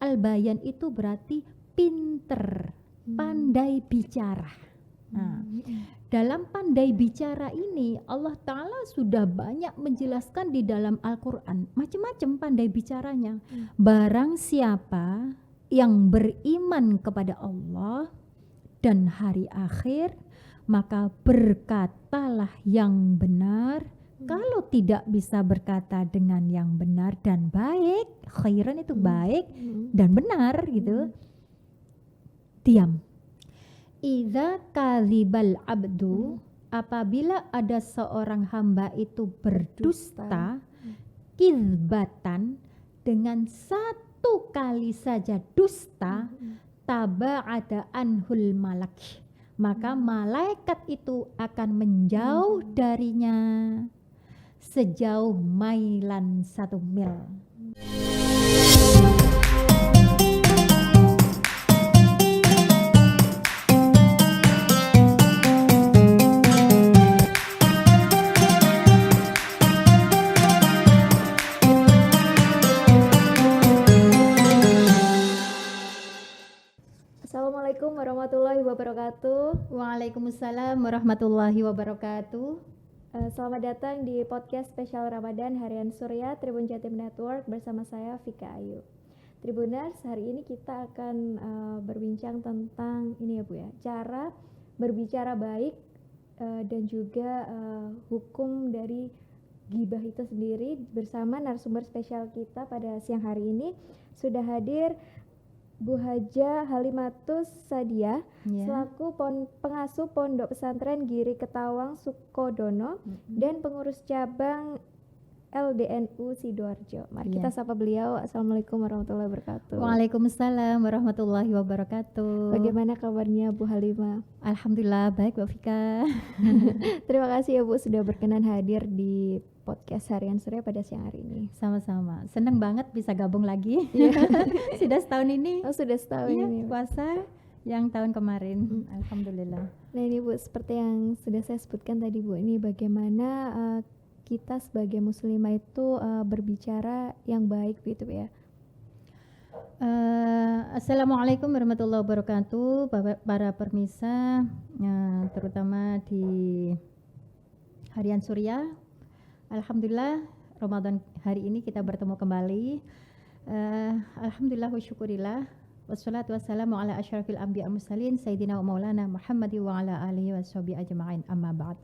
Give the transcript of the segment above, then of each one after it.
Al-bayan itu berarti pinter, pandai bicara. Nah, dalam pandai bicara ini Allah Ta'ala sudah banyak menjelaskan di dalam Al-Quran, macam-macam pandai bicaranya. Barang siapa yang beriman kepada Allah dan hari akhir, maka berkatalah yang benar. Kalau tidak bisa berkata dengan yang benar dan baik, khairan itu baik dan benar gitu, diam. Idza kadzibal abdu, apabila ada seorang hamba itu berdusta, kizbatan, dengan satu kali saja dusta, taba'ada anhul malak, maka malaikat itu akan menjauh darinya sejauh mailan 1 mil. Assalamualaikum warahmatullahi wabarakatuh. Waalaikumsalam warahmatullahi wabarakatuh. Selamat datang di podcast spesial Ramadan Harian Surya Tribun Jatim Network bersama saya Vika Ayu. Tribuners, hari ini kita akan berbincang tentang ini ya Bu ya, cara berbicara baik dan juga hukum dari ghibah itu sendiri. Bersama narasumber spesial kita pada siang hari ini sudah hadir Bu Haja Halimatus Sadia, selaku pengasuh Pondok Pesantren Giri Ketawang Sukodono dan pengurus cabang LDNU Sidoarjo. Mari kita sapa beliau. Assalamualaikum warahmatullahi wabarakatuh. Waalaikumsalam warahmatullahi wabarakatuh. Bagaimana kabarnya Bu Halimah? Alhamdulillah baik Mbak Vika. Terima kasih ya Bu sudah berkenan hadir di podcast Harian Surya pada siang hari ini. Sama-sama, seneng banget bisa gabung lagi. Sudah setahun ini. Oh, sudah setahun ini. Puasa yang tahun kemarin. Alhamdulillah. Nah ini Bu, seperti yang sudah saya sebutkan tadi Bu, ini bagaimana kita sebagai muslimah itu berbicara yang baik gitu ya. Assalamualaikum warahmatullahi wabarakatuh, para pemirsa, terutama di Harian Surya. Alhamdulillah Ramadan hari ini kita bertemu kembali. Alhamdulillah wa syukurillah. Wassalatu wassalamu ala asyrafil anbiya mursalin sayyidina wa maulana Muhammadi wa ala alihi wa sahbihi ajma'in, amma ba'd.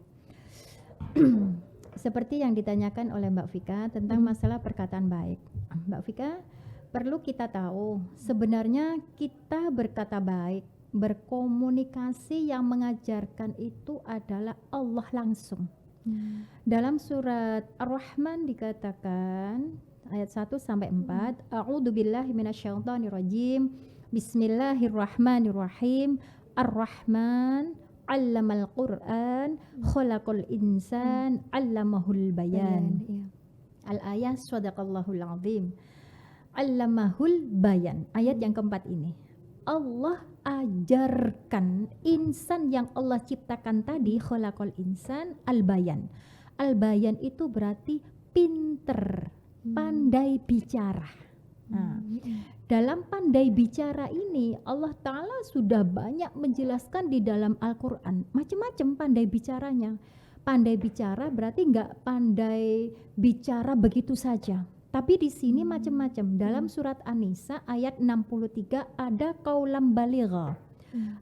Seperti yang ditanyakan oleh Mbak Vika tentang masalah perkataan baik. Mbak Vika, perlu kita tahu sebenarnya kita berkata baik, berkomunikasi yang mengajarkan itu adalah Allah langsung. Dalam surat Ar-Rahman dikatakan ayat 1 sampai 4, A'udzubillahi minasyaitonirrajim. Bismillahirrahmanirrahim. Ar-Rahman 'allamal Qur'an, khalaqal insan, 'allamahul bayan. Al-ayah shadaqallahul azim. 'Allamahul bayan. Ayat yang keempat ini. Allah ajarkan insan yang Allah ciptakan tadi, khalaqal insan, al-bayan. Al-bayan itu berarti pinter, pandai bicara. Nah, dalam pandai bicara ini Allah Ta'ala sudah banyak menjelaskan di dalam Al-Quran, macam-macam pandai bicaranya. Pandai bicara berarti nggak pandai bicara begitu saja, tapi di sini macam-macam. Dalam surat An-Nisa ayat 63 ada qaulam baligha.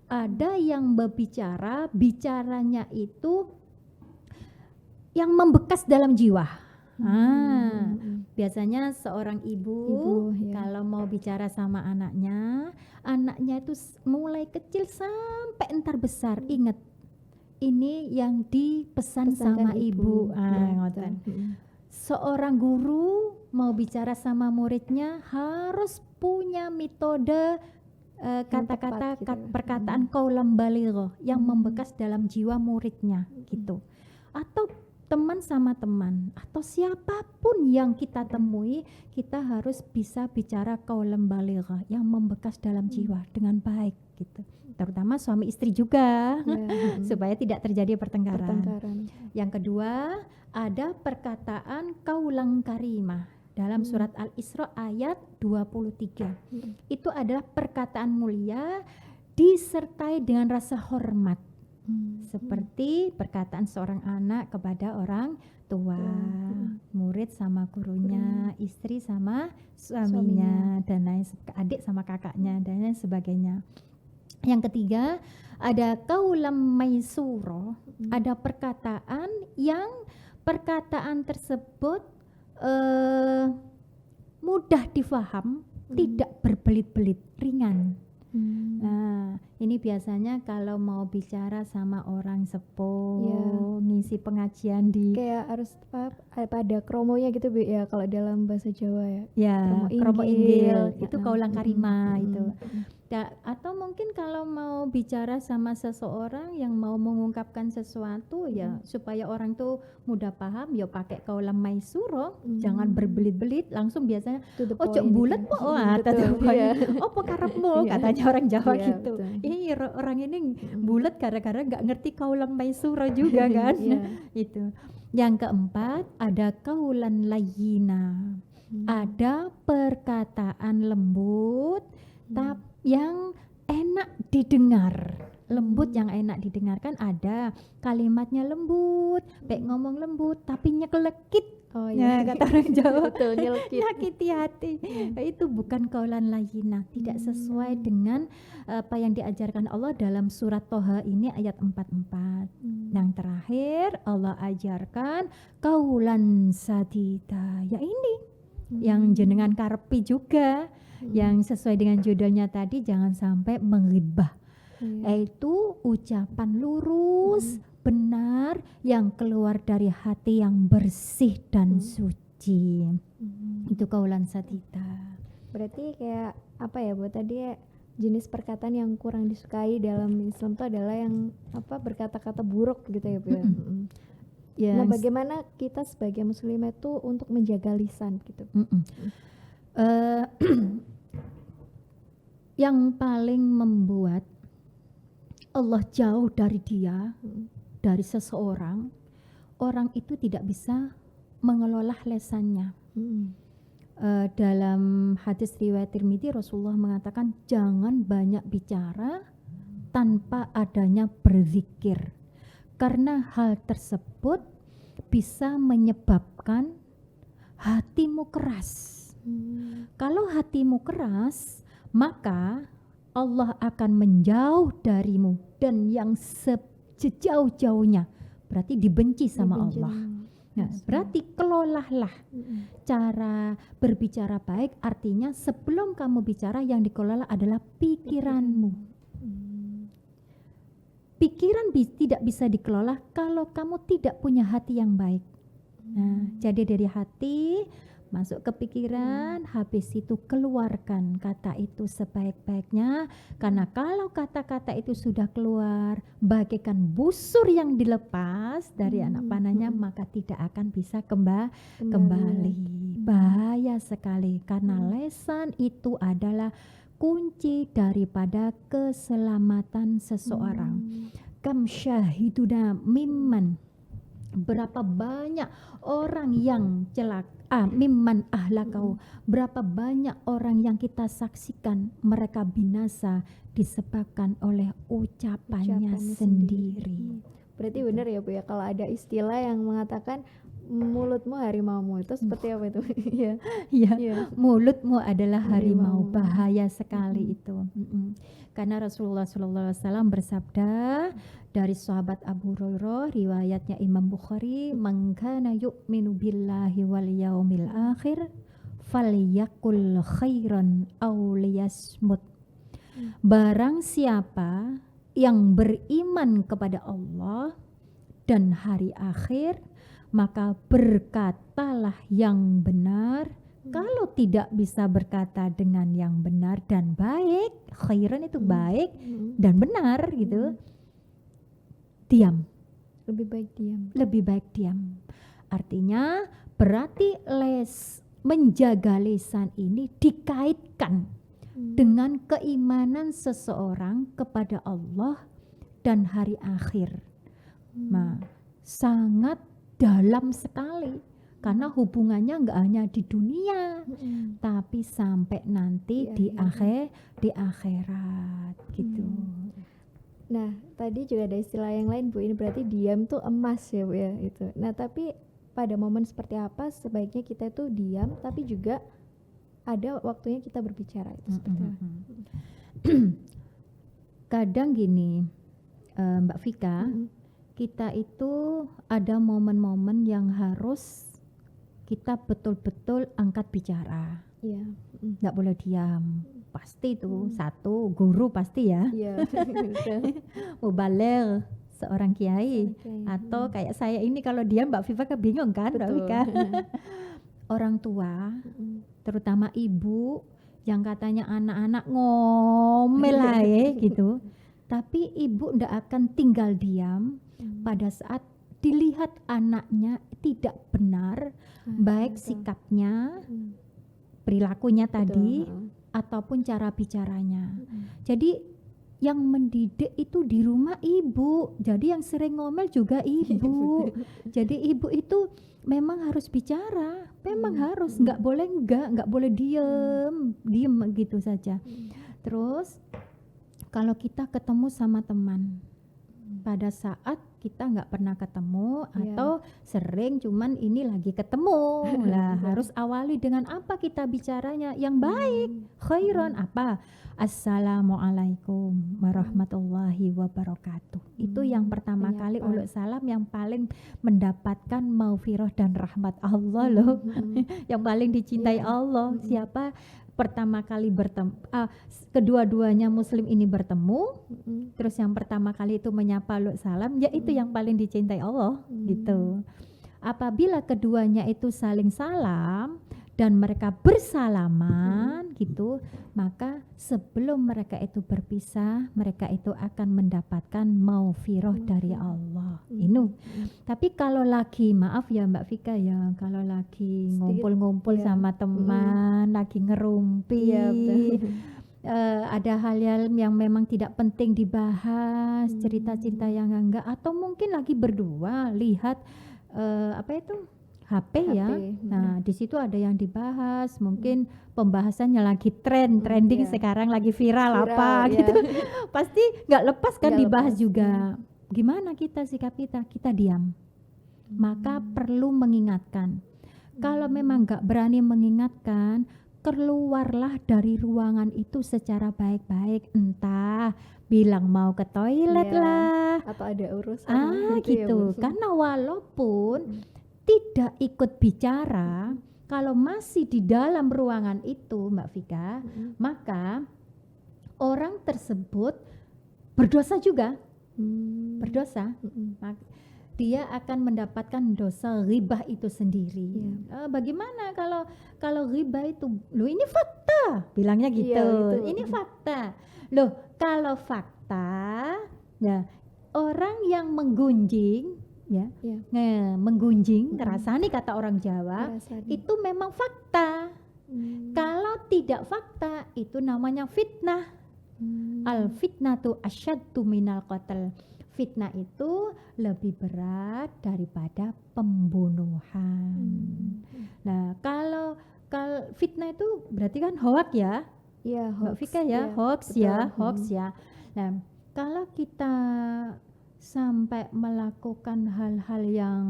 Ada yang berbicara, bicaranya itu yang membekas dalam jiwa. Biasanya seorang ibu kalau mau bicara sama anaknya itu mulai kecil sampai entar besar, ingat ini yang dipesan sama ibu. Seorang guru mau bicara sama muridnya harus punya metode kata-kata perkataan qaulam baligha yang membekas dalam jiwa muridnya gitu. Atau teman sama teman atau siapapun yang kita temui, kita harus bisa bicara qaulam baligha yang membekas dalam jiwa dengan baik gitu. Terutama suami istri juga supaya tidak terjadi pertengkaran. Yang kedua, ada perkataan qaulan karimah. dalam surat Al-Isra ayat 23. Itu adalah perkataan mulia disertai dengan rasa hormat. Seperti perkataan seorang anak kepada orang tua, murid sama gurunya, istri sama suaminya, dan lain adik sama kakaknya dan lain sebagainya. Yang ketiga, ada kaulam maisuro, ada perkataan yang perkataan tersebut mudah difaham, tidak berbelit-belit, ringan. Nah, ini biasanya kalau mau bicara sama orang sepuh, ngisi pengajian di kayak harus ada kromonya gitu Bu ya kalau dalam bahasa Jawa ya. ya kromo inggil, itu Ya. kaulang karima itu. Atau mungkin kalau mau bicara sama seseorang yang mau mengungkapkan sesuatu ya supaya orang tuh mudah paham ya pakai kaulam maisuro, jangan berbelit-belit, langsung biasanya To the ojo point bulet gitu. po kata Betul, iya. opo karepmu katanya orang Jawa Iya, gitu. betul. Ini orang ini bulet gara-gara nggak ngerti kaulam maisuro juga kan. Iya. Itu. Yang keempat ada kaulan layyina. Ada perkataan lembut yang enak didengar. Lembut yang enak didengarkan ada kalimatnya lembut, baik ngomong lembut tapi nyekelekit. Oh Ya, iya. kata orang Jawa. Betul, nyelkit. Nyakiti hati. Itu bukan kaulan layyina, tidak sesuai dengan apa yang diajarkan Allah dalam surat Toha ini ayat 44. Yang terakhir Allah ajarkan kaulan sadida. Ya ini yang jenengan karepi juga, yang sesuai dengan judulnya tadi, jangan sampai menghibah. Yaitu ucapan lurus, benar, yang keluar dari hati yang bersih dan suci. Itu kaulan sadida. Berarti kayak apa ya Bu tadi jenis perkataan yang kurang disukai dalam Islam itu adalah yang berkata-kata buruk gitu ya Bu ya. Ya, Nah, bagaimana kita sebagai muslimah itu untuk menjaga lisan gitu? Yang paling membuat Allah jauh dari dia, dari seseorang, orang itu tidak bisa mengelola lesannya. Dalam hadis riwayat Tirmidzi, Rasulullah mengatakan jangan banyak bicara tanpa adanya berzikir, karena hal tersebut bisa menyebabkan hatimu keras. Kalau hatimu keras, maka Allah akan menjauh darimu, dan yang sejauh-jauhnya berarti dibenci sama Allah. Nah, berarti kelolalah cara berbicara baik, artinya sebelum kamu bicara yang dikelola adalah pikiranmu. Pikiran tidak bisa dikelola kalau kamu tidak punya hati yang baik. Nah, jadi dari hati masuk ke pikiran, habis itu keluarkan kata itu sebaik-baiknya, karena kalau kata-kata itu sudah keluar bagaikan busur yang dilepas dari anak panahnya, maka tidak akan bisa kembali. Bahaya sekali, karena lesan itu adalah kunci daripada keselamatan seseorang. Kam syahiduna mimman, berapa banyak orang yang celaka, mimman ahlakau, berapa banyak orang yang kita saksikan mereka binasa disebabkan oleh ucapannya sendiri. Berarti benar ya Bu ya, kalau ada istilah yang mengatakan mulutmu harimaumu, itu seperti apa itu? Ya, mulutmu adalah harimau, bahaya sekali itu. Karena Rasulullah SAW bersabda dari sahabat Abu Hurairah, riwayatnya Imam Bukhari, "Man kana yu'minu billahi wal yaumil akhir falyakul khairan aw liyasmut." Barang siapa yang beriman kepada Allah dan hari akhir, maka berkatalah yang benar. Kalau tidak bisa berkata dengan yang benar dan baik, khairan itu baik dan benar gitu, diam. Lebih baik diam. Artinya berarti menjaga lisan ini dikaitkan dengan keimanan seseorang kepada Allah dan hari akhir. Nah, sangat dalam sekali. karena hubungannya nggak hanya di dunia, tapi sampai nanti di akhirat gitu. Nah, tadi juga ada istilah yang lain Bu, ini berarti diam tuh emas ya Bu ya itu. Nah, tapi pada momen seperti apa sebaiknya kita tuh diam tapi juga ada waktunya kita berbicara itu seperti apa? Kadang gini, Mbak Vika, kita itu ada momen-momen yang harus kita betul-betul angkat bicara. Iya. Nggak boleh diam. Pasti itu satu guru pasti ya. Iya. Mubaligh, seorang kiai atau kayak saya ini kalau diam Mbak Viva bingung kan, Mbak Vika. Orang tua, terutama ibu yang katanya anak-anak ngomel aja gitu. Tapi ibu ndak akan tinggal diam pada saat dilihat anaknya tidak benar, baik sikapnya, perilakunya tadi, ataupun cara bicaranya. Jadi yang mendidik itu di rumah ibu. Jadi yang sering ngomel juga ibu. Jadi ibu itu memang harus bicara, memang harus, nggak boleh diem gitu saja. Terus kalau kita ketemu sama teman, pada saat kita nggak pernah ketemu atau sering cuman ini lagi ketemu, lah harus awali dengan apa kita bicaranya yang baik, khairan apa? Assalamualaikum warahmatullahi wabarakatuh. Itu yang pertama kali uluk salam yang paling mendapatkan maufirah dan rahmat Allah loh. Yang paling dicintai Allah. Siapa pertama kali bertemu, kedua-duanya muslim ini bertemu, terus yang pertama kali itu menyapa uluk salam, ya itu yang paling dicintai Allah gitu. Apabila keduanya itu saling salam dan mereka bersalaman gitu, maka sebelum mereka itu berpisah, mereka itu akan mendapatkan maufirah dari Allah. Ini. Tapi kalau lagi, maaf ya Mbak Vika ya, kalau lagi ngumpul-ngumpul sama teman, lagi ngerumpi, ada hal-hal yang memang tidak penting dibahas, cerita-cerita yang enggak, atau mungkin lagi berdua lihat HP ya. Nah, di situ ada yang dibahas, mungkin pembahasannya lagi trending sekarang lagi viral apa gitu. Pasti nggak lepas kan dibahas juga. Gimana kita sikap kita diam. Maka perlu mengingatkan. Kalau memang nggak berani mengingatkan, keluarlah dari ruangan itu secara baik-baik, entah bilang mau ke toilet lah atau ada urusan gitu. Karena walaupun tidak ikut bicara, kalau masih di dalam ruangan itu Mbak Vika, maka orang tersebut berdosa juga, berdosa. Dia akan mendapatkan dosa ghibah itu sendiri. Bagaimana kalau ghibah itu, loh ini fakta, bilangnya gitu. Ini fakta. Loh kalau fakta, ya orang yang menggunjing, menggunjing, ngerasani kata orang Jawa, itu memang fakta. Kalau tidak fakta, itu namanya fitnah. Al fitnatu asyaddu minal qatl. Fitnah itu lebih berat daripada pembunuhan. Nah, kalau fitnah itu berarti kan hoax ya? Iya, Mbak Vika ya, hoax ya. Nah, kalau kita sampai melakukan hal-hal yang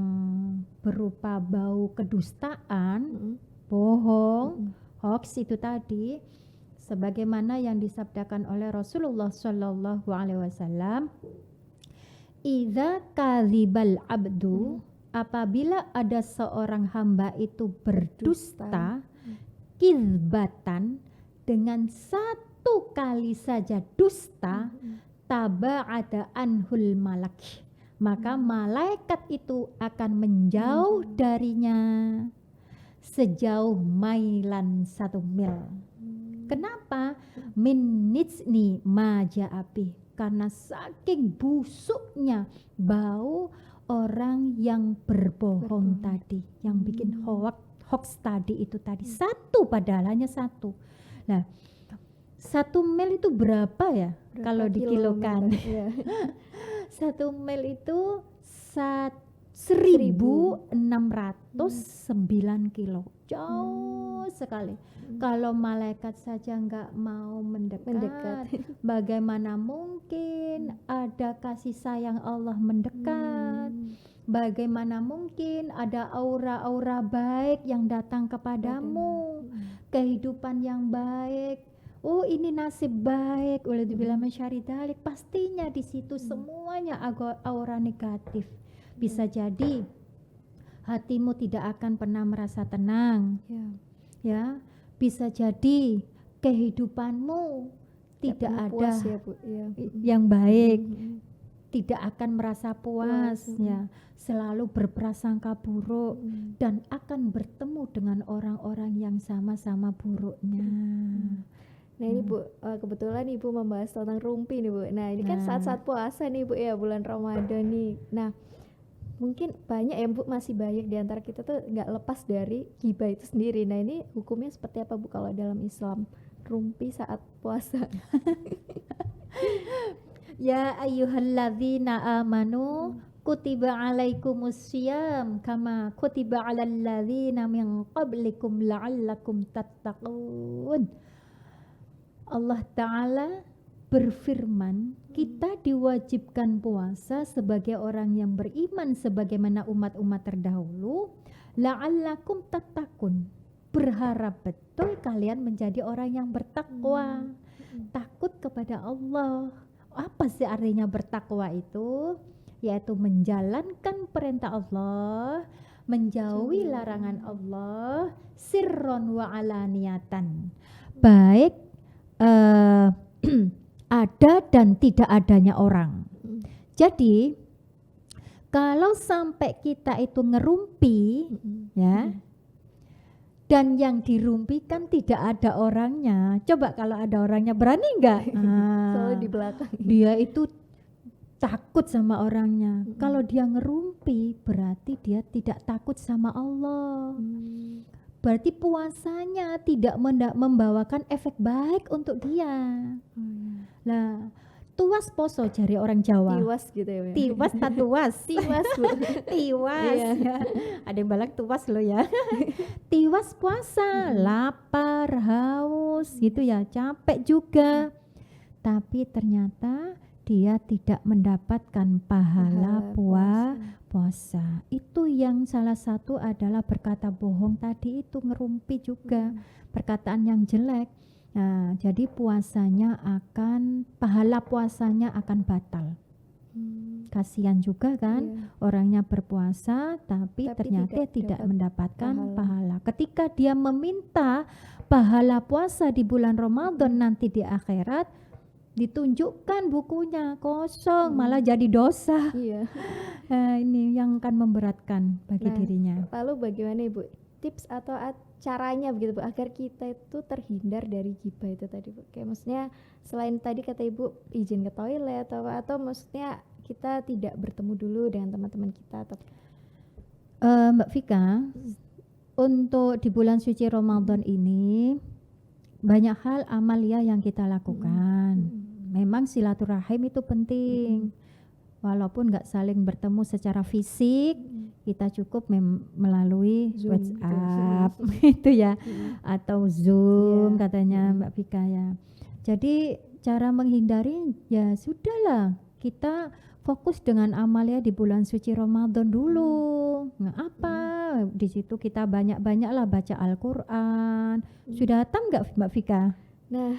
berupa bau kedustaan, bohong, hoax itu tadi, sebagaimana yang disabdakan oleh Rasulullah Shallallahu Alaihi Wasallam, idza kadzibal abdu, apabila ada seorang hamba itu berdusta, kizbatan, dengan satu kali saja dusta, taba'ada anhul malak, maka malaikat itu akan menjauh darinya sejauh mailan 1 mil. Kenapa? Min nitsni maja'abi, karena saking busuknya bau orang yang berbohong tadi, yang bikin hoax tadi itu tadi. Satu, padahal hanya satu. Nah, 1 mil itu berapa ya kalau dikilokan? 1 mil itu 1609 kilo. Jauh sekali. Kalau malaikat saja nggak mau mendekat, bagaimana mungkin ada kasih sayang Allah mendekat? Bagaimana mungkin ada aura-aura baik yang datang kepadamu? Kehidupan yang baik. Oh, ini nasib baik. Uladzubillah min syarri dzalik. Pastinya di situ semuanya aura negatif. Bisa jadi hatimu tidak akan pernah merasa tenang. Ya, bisa jadi kehidupanmu tidak ada puas ya, Bu. yang baik. Tidak akan merasa puas, ya, selalu berprasangka buruk dan akan bertemu dengan orang-orang yang sama-sama buruknya. Nah ini Bu, kebetulan Ibu membahas tentang rumpi nih Bu. Nah ini kan saat-saat puasa nih Bu ya, bulan Ramadan nih. Nah mungkin banyak ya Bu, masih banyak di antara kita tuh nggak lepas dari ghibah itu sendiri. Nah ini hukumnya seperti apa Bu kalau dalam Islam, rumpi saat puasa? Ya ayyuhalladzina amanu kutiba alaikumussyam kama kutiba alal ladzina min qablikum la'allakum tattaqun. Allah Ta'ala berfirman, kita diwajibkan puasa sebagai orang yang beriman sebagaimana umat-umat terdahulu, la'allakum tattaqun, berharap betul kalian menjadi orang yang bertakwa, takut kepada Allah. Apa sih artinya bertakwa itu? Yaitu menjalankan perintah Allah, menjauhi larangan Allah, sirron wa alaniyatan, baik ada dan tidak adanya orang. Jadi kalau sampai kita itu ngerumpi, ya, dan yang dirumpikan tidak ada orangnya, coba kalau ada orangnya berani nggak? Selalu di belakang. Dia itu takut sama orangnya. Kalau dia ngerumpi berarti dia tidak takut sama Allah. Berarti puasanya tidak membawakan efek baik untuk dia. Lah, tuas poso jari orang Jawa. Tiwas gitu ya. Tiwas tatuas. Tiwas Bu. Tiwas. Iya. Ya. Ada yang bilang tuas lo ya. Tiwas puasa, lapar, haus gitu ya, capek juga. Tapi ternyata dia tidak mendapatkan pahala puasa. Itu yang salah satu adalah berkata bohong tadi itu, ngerumpi juga, perkataan yang jelek. Nah, jadi pahala puasanya akan batal. Kasihan juga kan, orangnya berpuasa tapi ternyata tidak mendapatkan pahala. Ketika dia meminta pahala puasa di bulan Ramadan nanti di akhirat, ditunjukkan bukunya kosong, malah jadi dosa. Ini yang akan memberatkan bagi dirinya. Lalu bagaimana Ibu tips atau caranya begitu Bu agar kita itu terhindar dari ghibah itu tadi Bu? Kayak maksudnya selain tadi kata Ibu izin ke toilet atau maksudnya kita tidak bertemu dulu dengan teman-teman kita atau Mbak Vika, untuk di bulan suci Ramadan ini banyak hal amalia yang kita lakukan. Memang silaturahim itu penting. Walaupun nggak saling bertemu secara fisik, kita cukup melalui Zoom, WhatsApp itu ya, atau Zoom katanya Mbak Vika ya. Jadi cara menghindari ya sudahlah, kita fokus dengan amalia di bulan suci Ramadan dulu. Di situ kita banyak-banyaklah baca Al-Qur'an. Sudah hatam nggak Mbak Vika? Nah,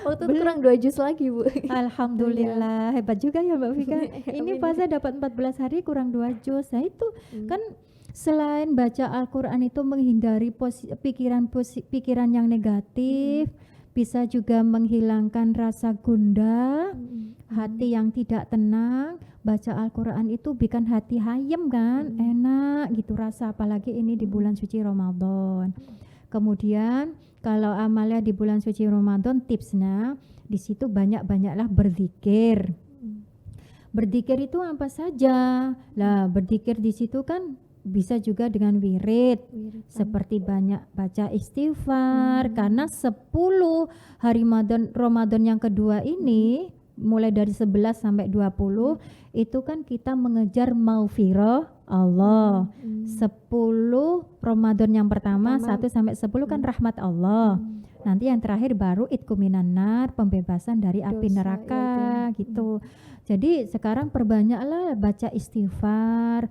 waktu itu kurang 2 juz lagi Bu. Alhamdulillah, hebat juga ya Mbak Vika. Ini puasa dapat 14 hari kurang 2 juz. Nah itu kan selain baca Al-Qur'an itu menghindari pikiran yang negatif, bisa juga menghilangkan rasa gundah, hati yang tidak tenang. Baca Al-Qur'an itu bikin hati hayem kan, enak gitu rasa, apalagi ini di bulan suci Ramadan. Kemudian kalau amalia di bulan suci Ramadan, tipsnya di situ banyak-banyaklah berzikir. Berzikir itu apa saja? Lah, berzikir di situ kan bisa juga dengan wirid, seperti banyak baca istighfar, karena 10 hari Ramadan yang kedua ini mulai dari 11 sampai 20 itu kan kita mengejar maghfirah Allah. 10 Ramadan yang pertama 1 sampai 10 kan rahmat Allah. Nanti yang terakhir baru itqu minan nar, pembebasan dari api Dosa, neraka ya, gitu. Jadi sekarang perbanyaklah baca istighfar,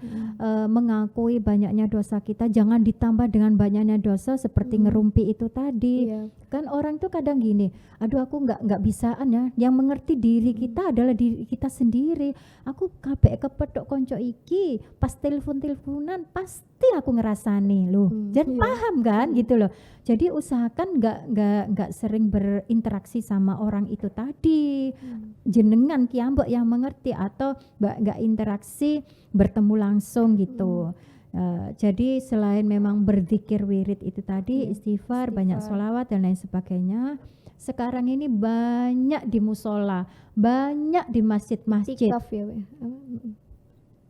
mengakui banyaknya dosa kita, jangan ditambah dengan banyaknya dosa seperti ngerumpi itu tadi. Iya. Kan orang tuh kadang gini, aduh aku nggak bisaan ya. Yang mengerti diri kita adalah diri kita sendiri. Aku kabeh kepethuk konco iki, pas teleponan pasti aku ngerasani loh. Dan Iya. paham kan gitu loh. Jadi usahakan nggak sering berinteraksi sama orang itu tadi. Jenengan kiambok yang mengerti atau nggak interaksi bertemu langsung gitu. Jadi selain memang berzikir wirid itu tadi, istighfar, banyak sholawat dan lain sebagainya. Sekarang ini banyak di musola, banyak di masjid-masjid Iktikaf ya, Bu ya?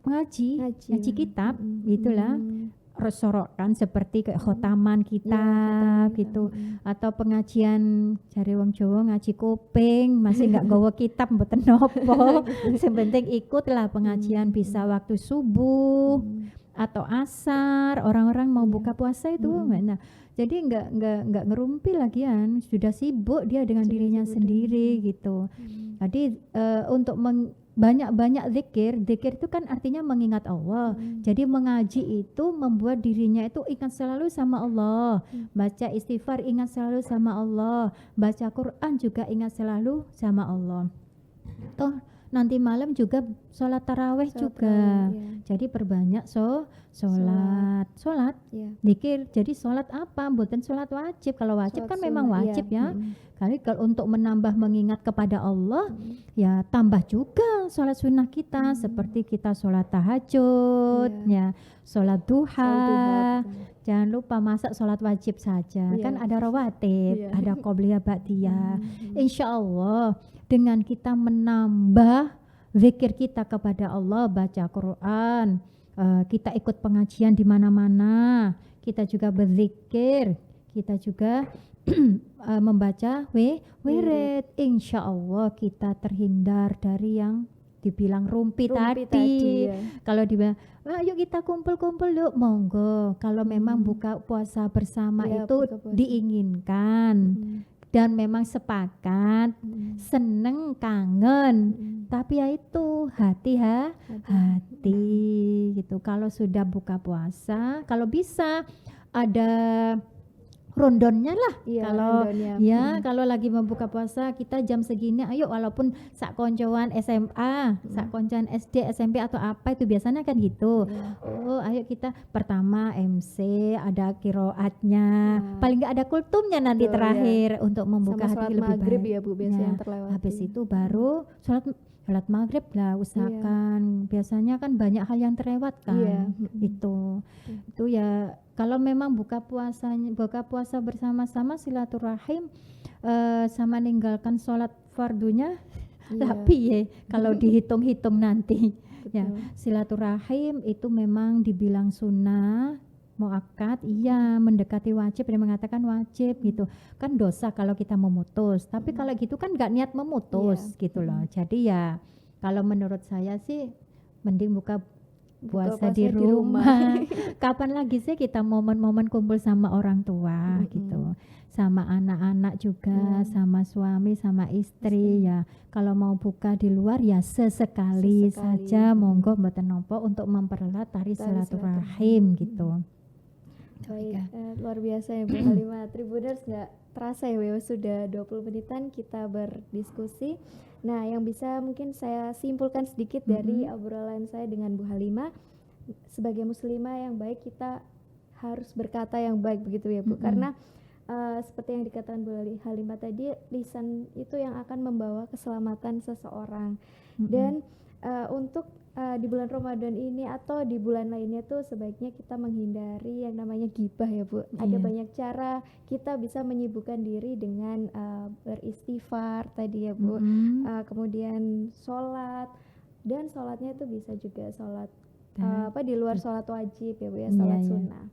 ngaji Ngaji. kitab, gitulah. Sorokan seperti kayak khotaman kitab gitu, atau pengajian cari wong Jawa ngaji kuping masih nggak gawa kitab mboten nopo. Yang penting ikutlah pengajian, bisa waktu subuh atau asar, orang-orang mau buka puasa itu. Nah, jadi nggak ngerumpi lagian, sudah sibuk dia dengan dirinya sendiri gitu. Jadi untuk banyak-banyak zikir itu kan artinya mengingat Allah. Jadi mengaji itu membuat dirinya itu ingat selalu sama Allah. Baca istighfar ingat selalu sama Allah. Baca Quran juga ingat selalu sama Allah. Toh nanti malam juga sholat taraweh juga. Jadi perbanyak sholat, zikir. Jadi sholat apa? Bukan sholat wajib. Kalau wajib Sholat kan memang sunnah, wajib iya. ya. Kali kalau untuk menambah mengingat kepada Allah, ya tambah juga sholat sunnah kita, seperti kita sholat tahajud, ya, sholat duha. Jangan lupa masa sholat wajib saja, kan ada rawatib, ada qobliyah ba'diyah. Insya Allah dengan kita menambah zikir kita kepada Allah, baca Quran, kita ikut pengajian di mana-mana, kita juga berzikir, kita juga membaca wirid, insya Allah kita terhindar dari yang dibilang rumpi tadi. Kalau dibilang, yuk kita kumpul-kumpul yuk, monggo. Kalau memang buka puasa bersama itu diinginkan dan memang sepakat, seneng, kangen, tapi ya itu hati gitu. Kalau sudah buka puasa, kalau bisa ada rondonnya lah. Kalau lagi membuka puasa kita jam segini, ayo walaupun sak koncoan SMA, sak koncoan SD, SMP atau apa itu biasanya kan gitu. Oh, ayo kita pertama MC, ada kiroatnya, paling nggak ada kultumnya nanti terakhir untuk membuka sama hati sholat lebih maghrib baik. ya Bu, biasanya yang terlewati. Habis itu baru sholat maghrib lah, usahakan. Biasanya kan banyak hal yang terlewatkan. Itu ya. Kalau memang buka puasa bersama-sama silaturahim, sama ninggalkan sholat fardunya, tapi ya kalau dihitung-hitung nanti, ya silaturahim itu memang dibilang sunnah, muakkad, iya, mendekati wajib, dia mengatakan wajib gitu. Kan dosa kalau kita memutus, tapi kalau gitu kan nggak niat memutus gitu loh. Jadi ya kalau menurut saya sih mending buka puasa di rumah. Kapan lagi sih kita momen-momen kumpul sama orang tua gitu, sama anak-anak juga, sama suami, sama istri ya. Kalau mau buka di luar ya sesekali saja, monggo mboten nopo untuk mempererat tari silaturahim gitu. Baik, luar biasa ya Bu Halimah. Tribuners, nggak terasa ya Bu, sudah 20 menitan kita berdiskusi. Nah, yang bisa mungkin saya simpulkan sedikit dari obrolan saya dengan Bu Halimah, sebagai muslimah yang baik kita harus berkata yang baik begitu ya Bu, karena seperti yang dikatakan Bu Halimah tadi, lisan itu yang akan membawa keselamatan seseorang. Dan untuk di bulan Ramadan ini atau di bulan lainnya tuh sebaiknya kita menghindari yang namanya ghibah ya Bu. Ada banyak cara kita bisa menyibukkan diri dengan beristighfar tadi ya Bu, kemudian sholat, dan sholatnya itu bisa juga sholat di luar sholat wajib ya Bu ya, sholat sunnah.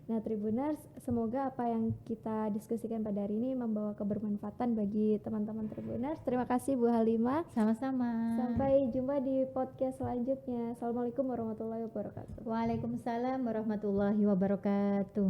Nah, Tribuners, semoga apa yang kita diskusikan pada hari ini membawa kebermanfaatan bagi teman-teman Tribuners. Terima kasih Bu Halimah. Sama-sama. Sampai jumpa di podcast selanjutnya. Assalamualaikum warahmatullahi wabarakatuh. Waalaikumsalam warahmatullahi wabarakatuh.